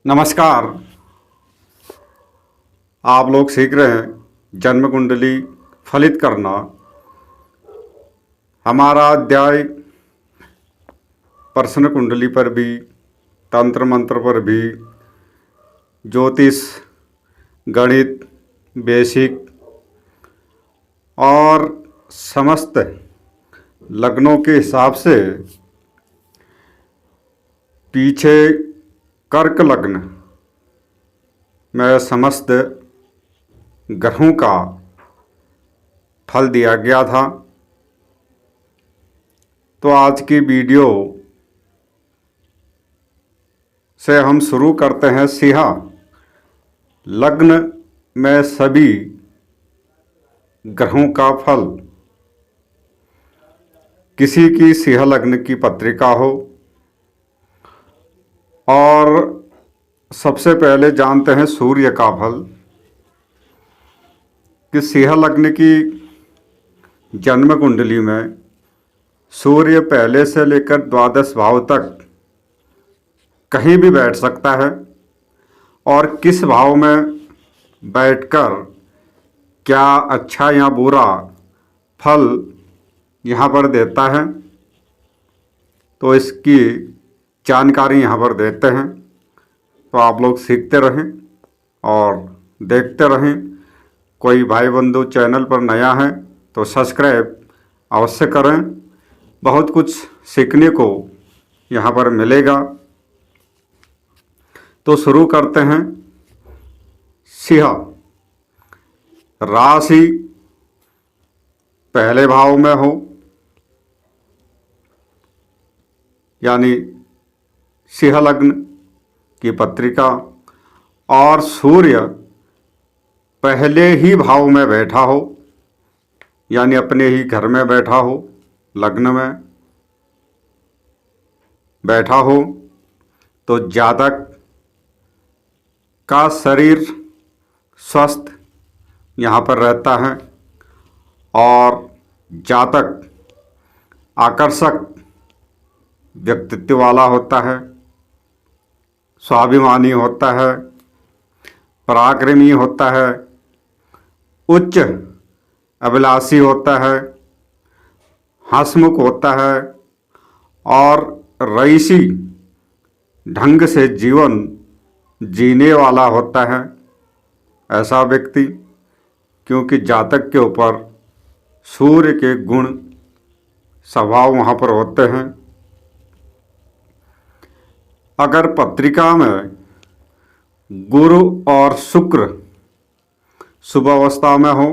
नमस्कार। आप लोग सीख रहे हैं जन्म कुंडली फलित करना। हमारा अध्याय प्रश्न कुंडली पर भी, तंत्र मंत्र पर भी, ज्योतिष, गणित, बेसिक और समस्त लग्नों के हिसाब से पीछे कर्क लग्न में समस्त ग्रहों का फल दिया गया था। तो आज की वीडियो से हम शुरू करते हैं सिंह लग्न में सभी ग्रहों का फल। किसी की सिंह लग्न की पत्रिका हो और सबसे पहले जानते हैं सूर्य का फल कि सिंह लग्न की जन्म कुंडली में सूर्य पहले से लेकर द्वादश भाव तक कहीं भी बैठ सकता है और किस भाव में बैठकर क्या अच्छा या बुरा फल यहाँ पर देता है, तो इसकी जानकारी यहाँ पर देते हैं। तो आप लोग सीखते रहें और देखते रहें। कोई भाई बंधु चैनल पर नया है तो सब्सक्राइब अवश्य करें। बहुत कुछ सीखने को यहाँ पर मिलेगा। तो शुरू करते हैं। सिंह राशि पहले भाव में हो, यानी सिंह लग्न की पत्रिका, और सूर्य पहले ही भाव में बैठा हो, यानी अपने ही घर में बैठा हो, लग्न में बैठा हो, तो जातक का शरीर स्वस्थ यहाँ पर रहता है और जातक आकर्षक व्यक्तित्व वाला होता है, स्वाभिमानी होता है, पराक्रमी होता है, उच्च अभिलाषी होता है, हंसमुख होता है और रईसी ढंग से जीवन जीने वाला होता है ऐसा व्यक्ति, क्योंकि जातक के ऊपर सूर्य के गुण स्वभाव वहाँ पर होते हैं। अगर पत्रिका में गुरु और शुक्र शुभ अवस्था में हो,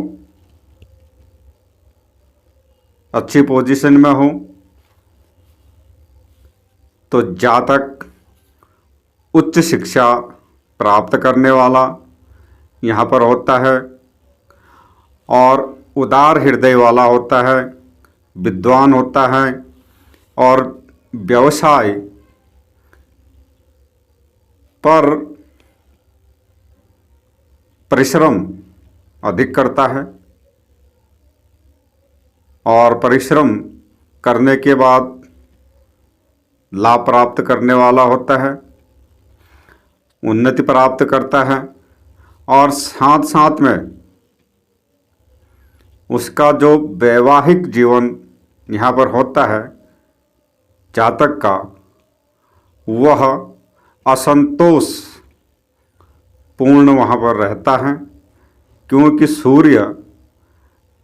अच्छी पोजीशन में हो, तो जातक उच्च शिक्षा प्राप्त करने वाला यहाँ पर होता है और उदार हृदय वाला होता है, विद्वान होता है और व्यवसाय पर परिश्रम अधिक करता है और परिश्रम करने के बाद लाभ प्राप्त करने वाला होता है, उन्नति प्राप्त करता है और साथ साथ में उसका जो वैवाहिक जीवन यहाँ पर होता है जातक का, वह असंतोष पूर्ण वहाँ पर रहता है, क्योंकि सूर्य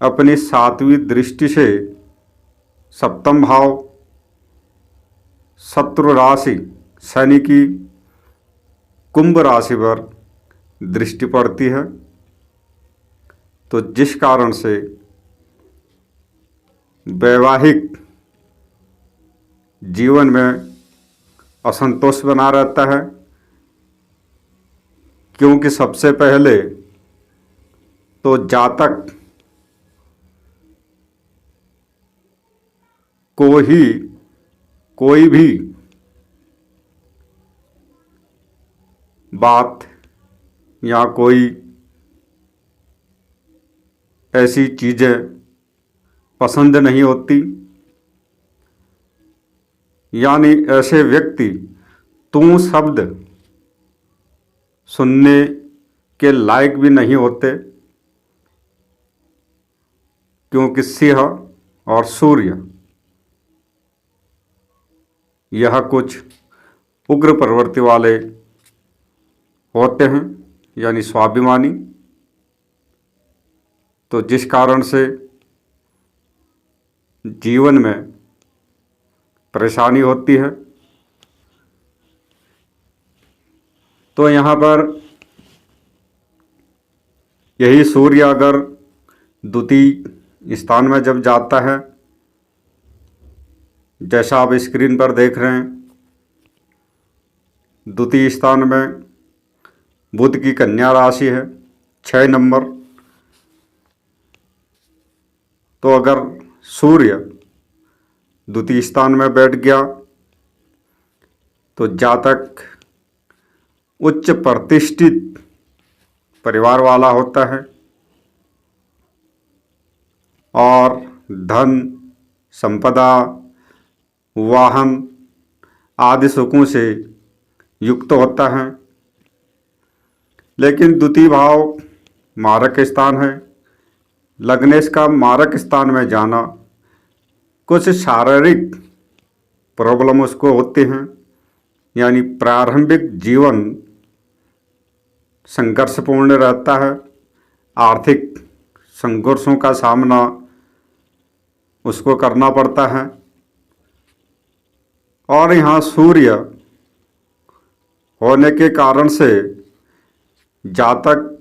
अपनी 7वीं दृष्टि से सप्तम भाव शत्रु राशि शनि की कुंभ राशि पर दृष्टि पड़ती है। तो जिस कारण से वैवाहिक जीवन में असंतोष बना रहता है, क्योंकि सबसे पहले तो जातक को ही कोई भी बात या कोई ऐसी चीज़ें पसंद नहीं होती, यानी ऐसे व्यक्ति तू शब्द सुनने के लायक भी नहीं होते, क्योंकि सिंह और सूर्य यह कुछ उग्र प्रवृत्ति वाले होते हैं, यानी स्वाभिमानी। तो जिस कारण से जीवन में परेशानी होती है। तो यहाँ पर यही सूर्य अगर द्वितीय स्थान में जब जाता है, जैसा आप स्क्रीन पर देख रहे हैं, द्वितीय स्थान में बुध की कन्या राशि है 6 नंबर। तो अगर सूर्य द्वितीय स्थान में बैठ गया तो जातक उच्च प्रतिष्ठित परिवार वाला होता है और धन, संपदा, वाहन आदि सुखों से युक्त होता है। लेकिन द्वितीय भाव मारक स्थान है। लग्नेश का मारक स्थान में जाना कुछ शारीरिक प्रॉब्लम उसको होते हैं, यानी प्रारंभिक जीवन संघर्षपूर्ण रहता है। आर्थिक संघर्षों का सामना उसको करना पड़ता है। और यहाँ सूर्य होने के कारण से जातक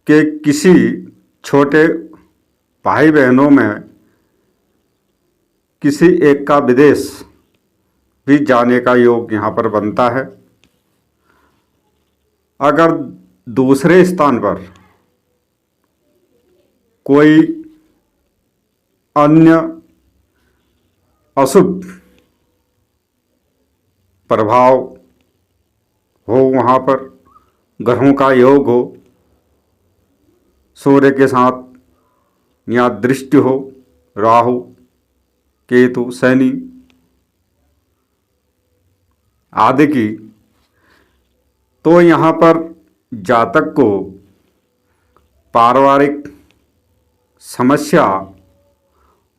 के किसी छोटे भाई बहनों में किसी एक का विदेश भी जाने का योग यहाँ पर बनता है। अगर दूसरे स्थान पर कोई अन्य अशुभ प्रभाव हो, वहाँ पर ग्रहों का योग हो, सूर्य के साथ या दृष्टि हो राहु, केतु, शनि आदि की, तो यहाँ पर जातक को पारिवारिक समस्या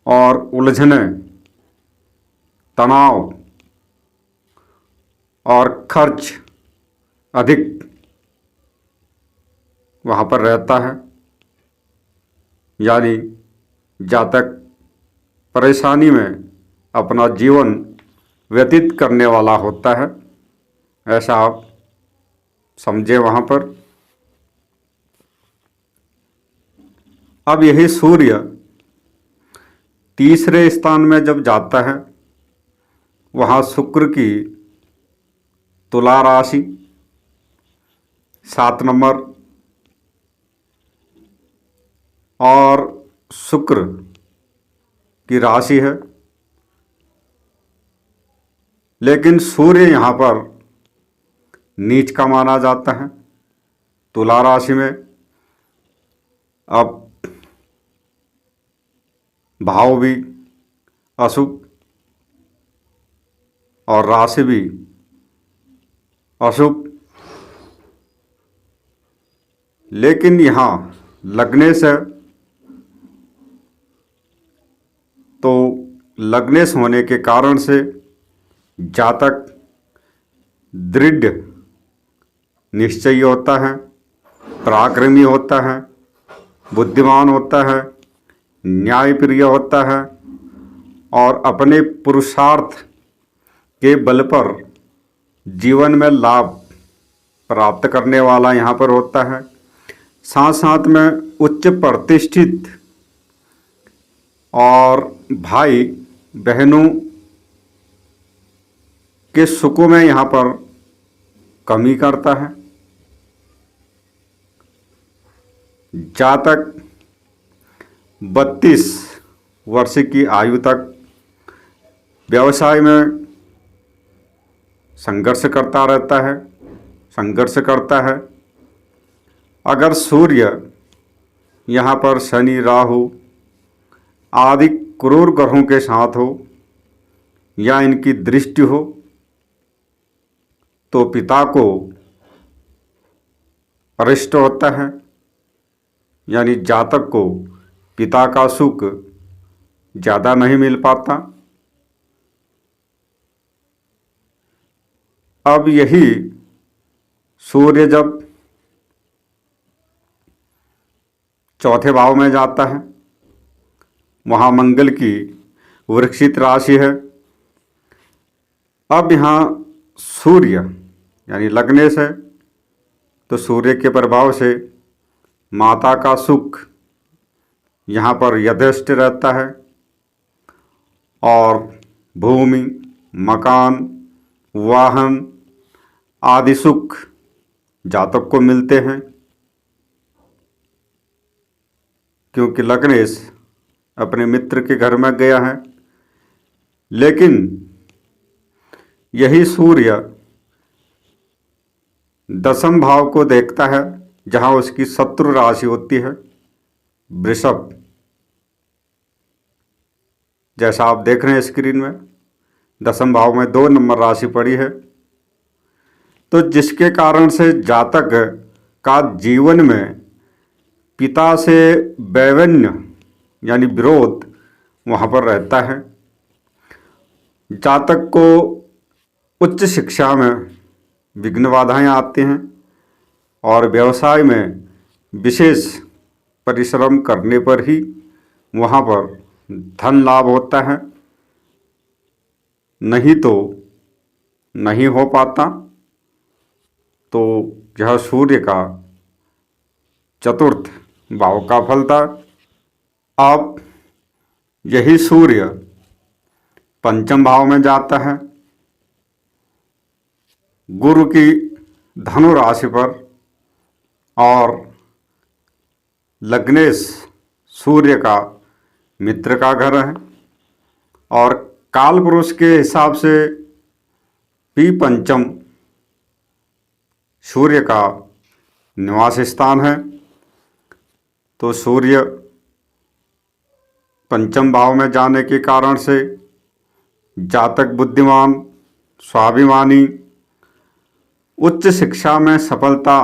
और उलझने, तनाव और खर्च अधिक वहाँ पर रहता है। यानी जातक परेशानी में अपना जीवन व्यतीत करने वाला होता है, ऐसा आप समझे वहाँ पर। अब यही सूर्य तीसरे स्थान में जब जाता है, वहाँ शुक्र की तुला राशि 7 नंबर और शुक्र की राशि है। लेकिन सूर्य यहाँ पर नीच का माना जाता है तुला राशि में। अब भाव भी अशुभ और राशि भी अशुभ। लेकिन यहाँ लग्नेश है, तो लग्नेश होने के कारण से जातक दृढ़ निश्चयी होता है, पराक्रमी होता है, बुद्धिमान होता है, न्यायप्रिय होता है और अपने पुरुषार्थ के बल पर जीवन में लाभ प्राप्त करने वाला यहाँ पर होता है। साथ साथ में उच्च प्रतिष्ठित और भाई बहनों के सुखों में यहाँ पर कमी करता है। जातक 32 वर्ष की आयु तक व्यवसाय में संघर्ष करता है। अगर सूर्य यहाँ पर शनि, राहु आदि क्रूर ग्रहों के साथ हो या इनकी दृष्टि हो, तो पिता को अरिष्ट होता है, यानी जातक को पिता का सुख ज़्यादा नहीं मिल पाता। अब यही सूर्य जब चौथे भाव में जाता है, वहाँ मंगल की वृक्षित राशि है। अब यहाँ सूर्य यानी लग्नेश है, तो सूर्य के प्रभाव से माता का सुख यहाँ पर यथेष्ट रहता है और भूमि, मकान, वाहन आदि सुख जातक को मिलते हैं, क्योंकि लग्नेश अपने मित्र के घर में गया है। लेकिन यही सूर्य दसम भाव को देखता है, जहां उसकी शत्रु राशि होती है वृषभ, जैसा आप देख रहे हैं स्क्रीन में। दसम भाव में 2 नंबर राशि पड़ी है, तो जिसके कारण से जातक का जीवन में पिता से वैवन्य यानी विरोध वहाँ पर रहता है। जातक को उच्च शिक्षा में विघ्न बाधाएं आती हैं और व्यवसाय में विशेष परिश्रम करने पर ही वहाँ पर धन लाभ होता है, नहीं तो नहीं हो पाता। तो यह सूर्य का चतुर्थ भाव का फल था। अब यही सूर्य पंचम भाव में जाता है, गुरु की धनु राशि पर, और लग्नेश सूर्य का मित्र का घर है और काल पुरुष के हिसाब से भी पंचम सूर्य का निवास स्थान है। तो सूर्य पंचम भाव में जाने के कारण से जातक बुद्धिमान, स्वाभिमानी, उच्च शिक्षा में सफलता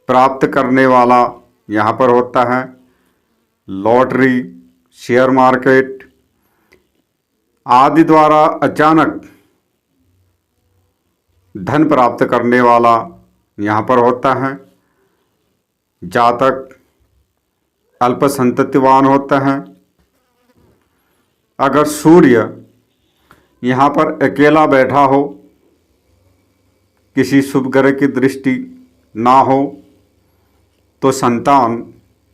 प्राप्त करने वाला यहाँ पर होता है। लॉटरी, शेयर मार्केट आदि द्वारा अचानक धन प्राप्त करने वाला यहाँ पर होता है। जातक अल्प संततिवान होता है। अगर सूर्य यहाँ पर अकेला बैठा हो, किसी शुभ ग्रह की दृष्टि ना हो, तो संतान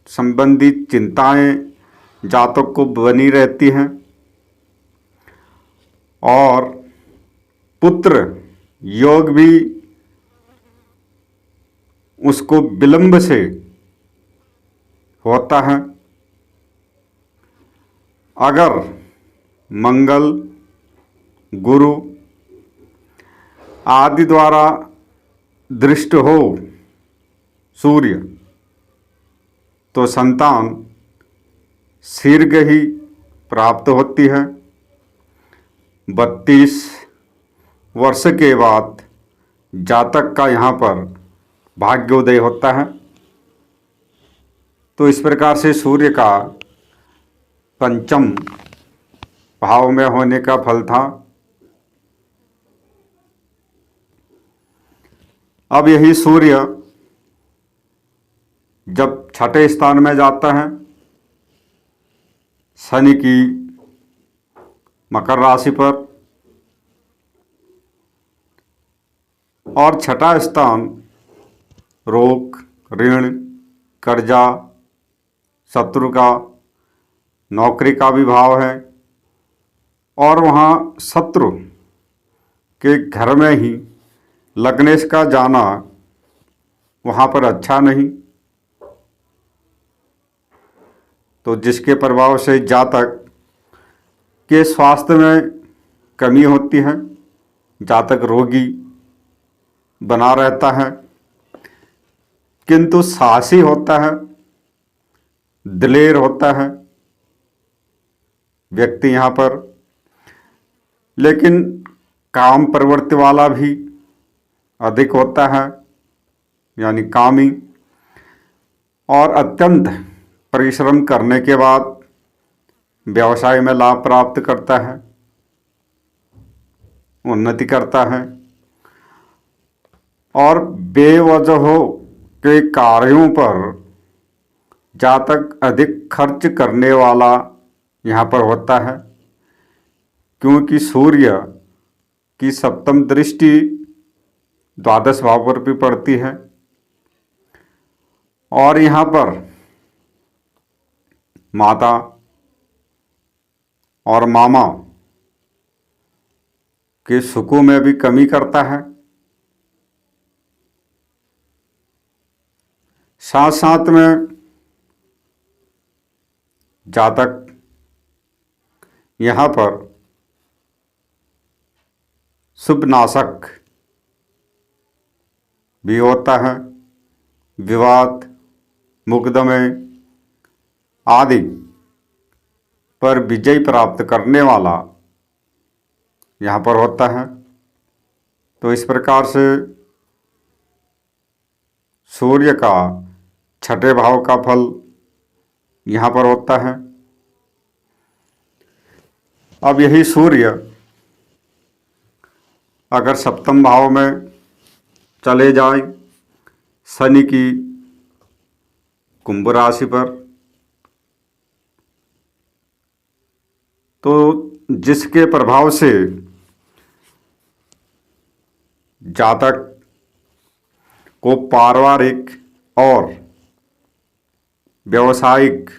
संबंधी चिंताएं जातक को बनी रहती हैं और पुत्र योग भी उसको विलंब से होता है। अगर मंगल, गुरु आदि द्वारा दृष्ट हो सूर्य, तो संतान शीघ्र ही प्राप्त होती है। 32 वर्ष के बाद जातक का यहाँ पर भाग्योदय होता है। तो इस प्रकार से सूर्य का पंचम भाव में होने का फल था। अब यही सूर्य जब छठे स्थान में जाता है, शनि की मकर राशि पर, और छठा स्थान रोग, ऋण, कर्जा, शत्रु का, नौकरी का भी भाव है, और वहाँ शत्रु के घर में ही लग्नेश का जाना वहाँ पर अच्छा नहीं। तो जिसके प्रभाव से जातक के स्वास्थ्य में कमी होती है, जातक रोगी बना रहता है, किंतु साहसी होता है, दिलेर होता है व्यक्ति यहाँ पर, लेकिन काम प्रवृत्ति वाला भी अधिक होता है, यानी कामी, और अत्यंत परिश्रम करने के बाद व्यवसाय में लाभ प्राप्त करता है, उन्नति करता है। और बेवजह के कार्यों पर जातक अधिक खर्च करने वाला यहाँ पर होता है, क्योंकि सूर्य की सप्तम दृष्टि द्वादश भाव पर भी पड़ती है। और यहाँ पर माता और मामा के सुखों में भी कमी करता है। साथ साथ में जातक यहाँ पर शुभ नाशक भी होता है। विवाद, मुकदमे आदि पर विजय प्राप्त करने वाला यहाँ पर होता है। तो इस प्रकार से सूर्य का छठे भाव का फल यहाँ पर होता है। अब यही सूर्य अगर सप्तम भाव में चले जाए शनि की कुंभ राशि पर, तो जिसके प्रभाव से जातक को पारिवारिक और व्यावसायिक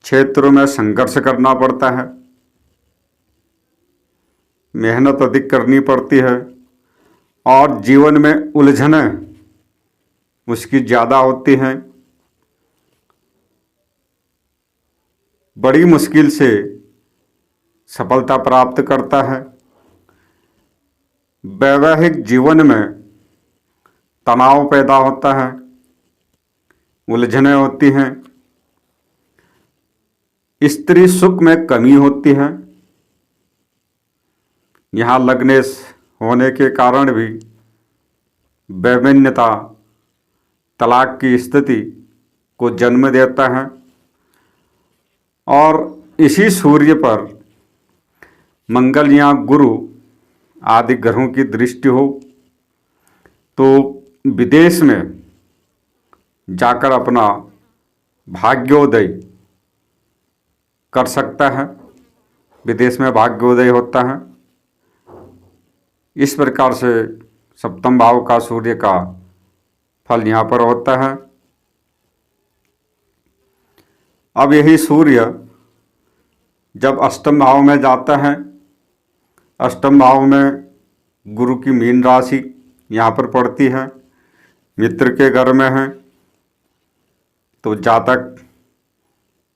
क्षेत्रों में संघर्ष करना पड़ता है, मेहनत अधिक करनी पड़ती है और जीवन में उलझनें उसकी ज़्यादा होती हैं। बड़ी मुश्किल से सफलता प्राप्त करता है। वैवाहिक जीवन में तनाव पैदा होता है, उलझनें होती हैं, स्त्री सुख में कमी होती है। यहाँ लग्नेश होने के कारण भी वैमनस्यता, तलाक की स्थिति को जन्म देता है। और इसी सूर्य पर मंगल या गुरु आदि ग्रहों की दृष्टि हो तो विदेश में जाकर अपना भाग्योदय कर सकता है, विदेश में भाग्योदय होता है। इस प्रकार से सप्तम भाव का सूर्य का फल यहाँ पर होता है। अब यही सूर्य जब अष्टम भाव में जाता है, अष्टम भाव में गुरु की मीन राशि यहाँ पर पड़ती है, मित्र के घर में है, तो जातक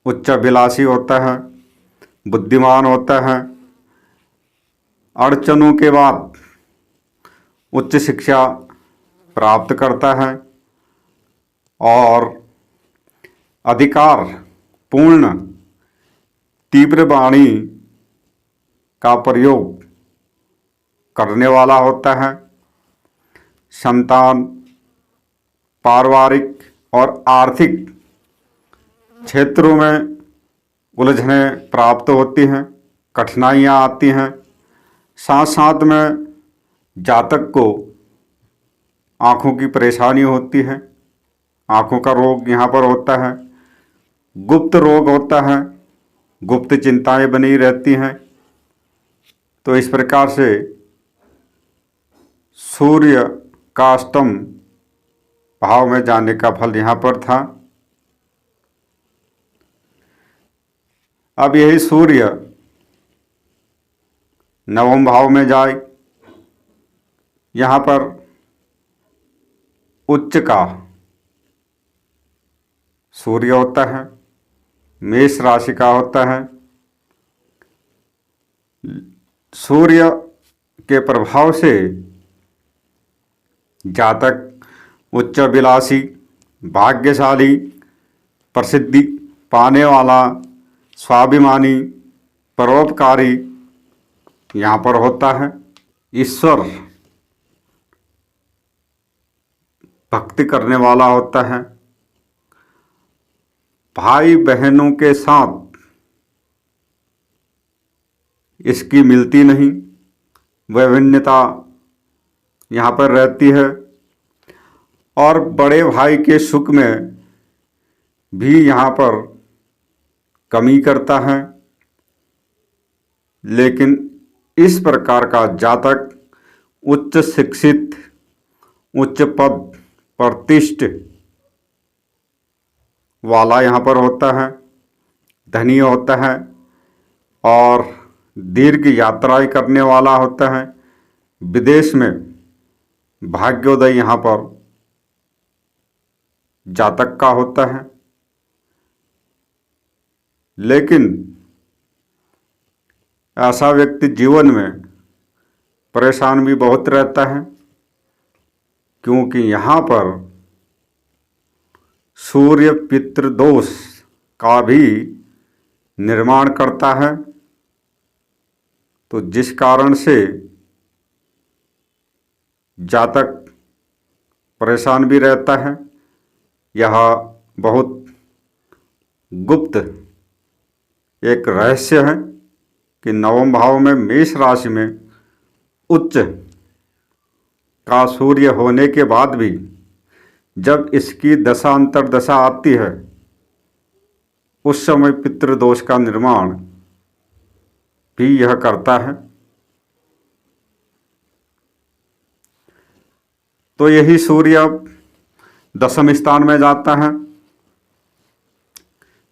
उच्चाभिलाषी होता है, बुद्धिमान होता है, अड़चनों के बाद उच्च शिक्षा प्राप्त करता है और अधिकार पूर्ण तीव्र वाणी का प्रयोग करने वाला होता है। संतान, पारिवारिक और आर्थिक क्षेत्रों में उलझनें प्राप्त होती हैं, कठिनाइयाँ आती हैं। साथ साथ में जातक को आँखों की परेशानी होती है, आँखों का रोग यहाँ पर होता है, गुप्त रोग होता है, गुप्त चिंताएं बनी रहती हैं। तो इस प्रकार से सूर्य का अष्टम भाव में जाने का फल यहाँ पर था। अब यही सूर्य नवम भाव में जाए, यहाँ पर उच्च का सूर्य होता है, मेष राशि का होता है। सूर्य के प्रभाव से जातक उच्चाभिलाषी, भाग्यशाली, प्रसिद्धि पाने वाला, स्वाभिमानी, परोपकारी यहाँ पर होता है। ईश्वर भक्ति करने वाला होता है भाई बहनों के साथ इसकी मिलती नहीं, विभिन्नता यहाँ पर रहती है। और बड़े भाई के सुख में भी यहाँ पर कमी करता है। लेकिन इस प्रकार का जातक उच्च शिक्षित, उच्च पद प्रतिष्ठ वाला यहाँ पर होता है, धनी होता है और दीर्घ यात्राएं करने वाला होता है। विदेश में भाग्योदय यहाँ पर जातक का होता है। लेकिन ऐसा व्यक्ति जीवन में परेशान भी बहुत रहता है, क्योंकि यहाँ पर सूर्य पितृदोष का भी निर्माण करता है। तो जिस कारण से जातक परेशान भी रहता है। यह बहुत गुप्त एक रहस्य है कि नवम भाव में मेष राशि में उच्च का सूर्य होने के बाद भी जब इसकी दशा अंतर्दशा आती है, उस समय पितृदोष का निर्माण भी यह करता है। तो यही सूर्य दशम स्थान में जाता है,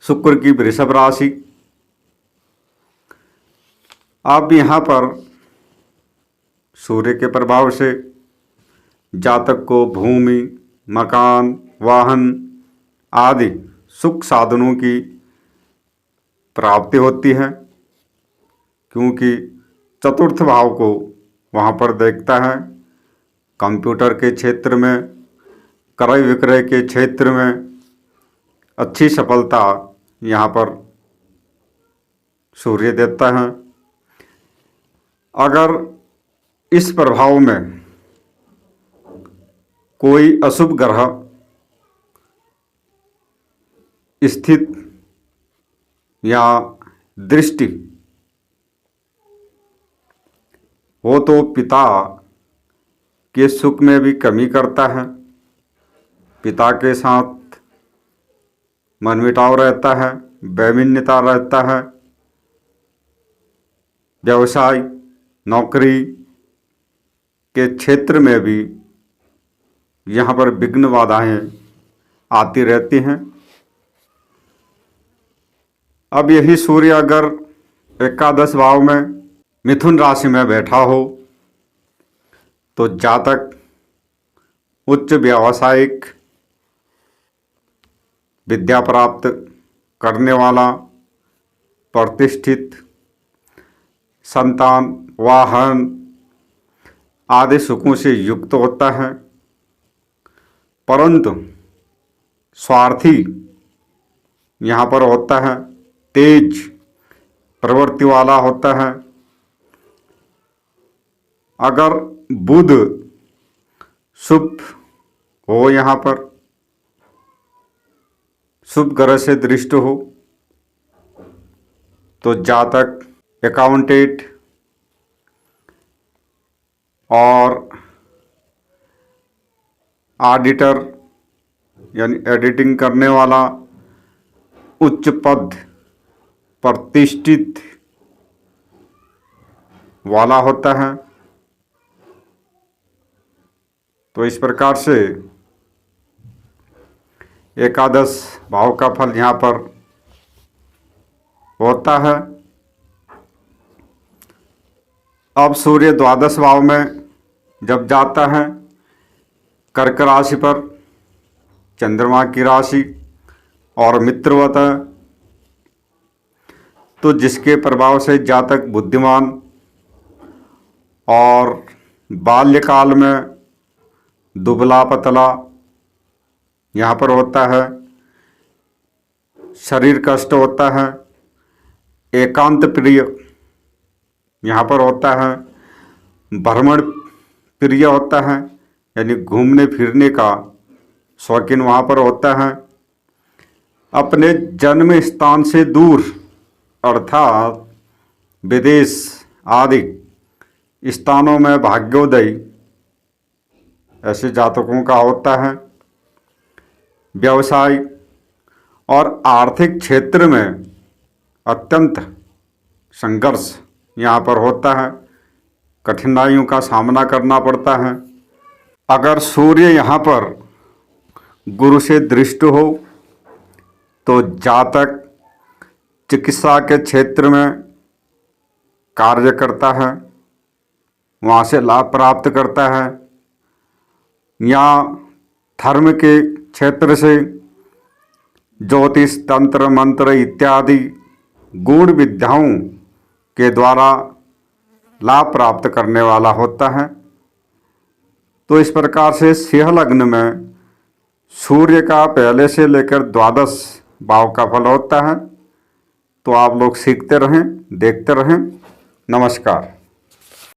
शुक्र की वृषभ राशि। अब यहाँ पर सूर्य के प्रभाव से जातक को भूमि, मकान, वाहन आदि सुख साधनों की प्राप्ति होती है, क्योंकि चतुर्थ भाव को वहाँ पर देखता है। कंप्यूटर के क्षेत्र में, क्रय विक्रय के क्षेत्र में अच्छी सफलता यहाँ पर सूर्य देता है। अगर इस प्रभाव में कोई अशुभ ग्रह स्थित या दृष्टि हो तो पिता के सुख में भी कमी करता है। पिता के साथ मनमुटाव रहता है, वैमनस्यता रहता है। व्यवसाय, नौकरी के क्षेत्र में भी यहाँ पर विघ्न बाधाएं आती रहती हैं। अब यही सूर्य अगर एकादश भाव में मिथुन राशि में बैठा हो तो जातक उच्च व्यावसायिक विद्या प्राप्त करने वाला, प्रतिष्ठित, संतान, वाहन आदि सुखों से युक्त होता है। परंतु स्वार्थी यहाँ पर होता है, तेज प्रवृत्ति वाला होता है। अगर बुध शुभ हो, यहाँ पर शुभ ग्रह से दृष्ट हो, तो जातक अकाउंटेंट और ऑडिटर यानी एडिटिंग करने वाला, उच्च पद प्रतिष्ठित वाला होता है। तो इस प्रकार से एकादश भाव का फल यहाँ पर होता है। अब सूर्य द्वादश भाव में जब जाता है, कर्क राशि पर, चंद्रमा की राशि और मित्रवत है, तो जिसके प्रभाव से जातक बुद्धिमान और बाल्यकाल में दुबला पतला यहाँ पर होता है, शरीर कष्ट होता है, एकांत प्रिय यहाँ पर होता है, भ्रमण प्रिय होता है यानी घूमने फिरने का शौकीन वहाँ पर होता है, अपने जन्म स्थान से दूर अर्थात विदेश आदि स्थानों में भाग्योदय ऐसे जातकों का होता है। व्यवसाय और आर्थिक क्षेत्र में अत्यंत संघर्ष यहाँ पर होता है, कठिनाइयों का सामना करना पड़ता है। अगर सूर्य यहाँ पर गुरु से दृष्ट हो तो जातक चिकित्सा के क्षेत्र में कार्य करता है, वहाँ से लाभ प्राप्त करता है, या धर्म के क्षेत्र से ज्योतिष तंत्र मंत्र इत्यादि गूढ़ विद्याओं के द्वारा लाभ प्राप्त करने वाला होता है। तो इस प्रकार से सिंह लग्न में सूर्य का पहले से लेकर द्वादश भाव का फल होता है। तो आप लोग सीखते रहें, देखते रहें। नमस्कार।